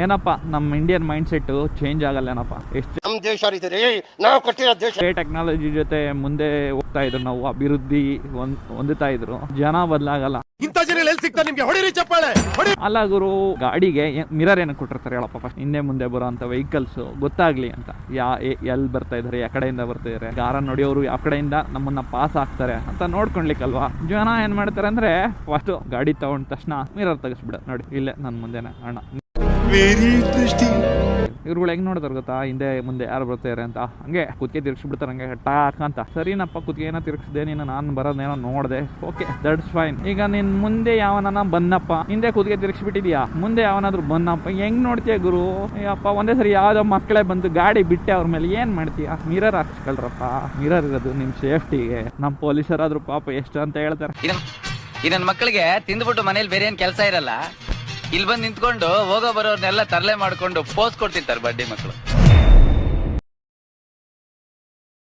ಏನಪ್ಪ ನಮ್ಮ Indian mind set change ಆಗಲ್ಲೇನಪ್ಪ. ಎಷ್ಟು ನಮ್ಮ ದೇಶ ನಾವು ಕಟ್ಟಿರೋ ದೇಶ. ಟೆಕ್ನಾಲಜಿ ಜೊತೆ ಮುಂದೆ ಹೋಗ್ತಾ ಇದ್ರು, ನಾವು ಅಭಿವೃದ್ಧಿ ಹೊಂದುತ್ತಾ ಇದ್ರು, ಜನ ಬದಲಾಗಲ್ಲ. ಇಂಥ ಜನ ಎಲ್ಲಿ ಸಿಗ್ತಾರೆ ನಿಮ್ಗೆ? ಹೊಡಿರಿ ಚಪ್ಪಾಳೆ. ಅಲ್ಲ ಗುರು, ಗಾಡಿಗೆ ಮಿರರ್ ಏನಕ್ಕೆ ಕೊಟ್ಟಿರ್ತಾರೆ ಹೇಳಪ್ಪ? ಫಸ್ಟ್ ಹಿಂದೆ ಮುಂದೆ ಬರೋ ಅಂತ ವೆಹಿಕಲ್ಸ್ ಗೊತ್ತಾಗ್ಲಿ ಅಂತ, ಎಲ್ಲಿ ಬರ್ತಾ ಇದಾರೆ, ಯಾವ ಕಡೆಯಿಂದ ಬರ್ತಾ ಇದಾರೆ, ಗಾರ ನೋಡಿಯವರು ಯಾವ ಕಡೆಯಿಂದ ನಮ್ಮನ್ನ ಪಾಸ್ ಆಗ್ತಾರೆ ಅಂತ ನೋಡ್ಕೊಳ್ಲಿಕ್ಕಲ್ವಾ. ಜನ ಏನ್ ಮಾಡ್ತಾರೆ ಅಂದ್ರೆ ಫಸ್ಟ್ ಗಾಡಿ ತಗೊಂಡ ತಕ್ಷಣ ಮಿರರ್ ತೆಗಿಸ್ಬಿಡ, ನೋಡಿ ಇಲ್ಲೇ ನನ್ ಮುಂದೆನೆ ಅಣ್ಣ. Very interesting. ಇವ್ರುಗಳು ಹೆಂಗ್ ನೋಡ್ತಾರೆ ಗೊತ್ತಾ, ಹಿಂದೆ ಮುಂದೆ ಯಾರು ಬರ್ತಾರೆ ಅಂತ, ಹಂಗೆ ಕುತ್ತಿಗೆ ತಿರ್ಗಿಸ್ಬಿಡ್ತಾರೆ ಹಂಗೆ ಟಾಕ್ ಅಂತ. ಸರಿನಪ್ಪ, ಕುತ್ತಿಗೆನ ತಿರ್ಗಿಸ್ದೆ ನೀನು, ನಾನು ಬರೋದೇನೋ ನೋಡ್ದೆ, ಓಕೆ ದಟ್ಸ್ ಫೈನ್. ಈಗ ನಿನ್ ಮುಂದೆ ಯಾವನ ಬಂದಪ್ಪ, ಹಿಂದೆ ಕುತ್ತಿಗೆ ತಿರ್ಗಿಸ್ಬಿಟ್ಟಿದ್ಯಾ, ಮುಂದೆ ಯಾವನಾದ್ರು ಬಂದಪ್ಪ, ಹೆಂಗ್ ನೋಡ್ತೀಯ ಗುರು? ಅಪ್ಪ ಒಂದೇ ಸರಿ ಯಾವ್ದೋ ಮಕ್ಕಳೇ ಬಂದು ಗಾಡಿ ಬಿಟ್ಟೆ ಅವ್ರ ಮೇಲೆ, ಏನ್ ಮಾಡ್ತೀಯ? ಮಿರರ್ ಹಾಕ್ಸ್ಕೊಳ್ರಪ್ಪ, ಮಿರರ್ ಇರೋದು ನಿಮ್ ಸೇಫ್ಟಿಗೆ. ನಮ್ ಪೊಲೀಸರಾದ್ರು ಪಾಪ ಎಷ್ಟು ಅಂತ ಹೇಳ್ತಾರೆ. ಈ ನನ್ನ ಮಕ್ಕಳಿಗೆ ತಿಂದ್ಬಿಟ್ಟು ಮನೇಲಿ ಬೇರೆ ಏನ್ ಕೆಲಸ ಇರಲ್ಲ, ಇಲ್ಲಿ ಬಂದು ನಿಂತ್ಕೊಂಡು ಹೋಗೋ ಬರೋರ್ನೆಲ್ಲ ತರಲೆ ಮಾಡ್ಕೊಂಡು ಪೋಸ್ ಕೊಡ್ತಿರ್ತಾರೆ ಬಡ್ಡಿ ಮಕ್ಕಳು.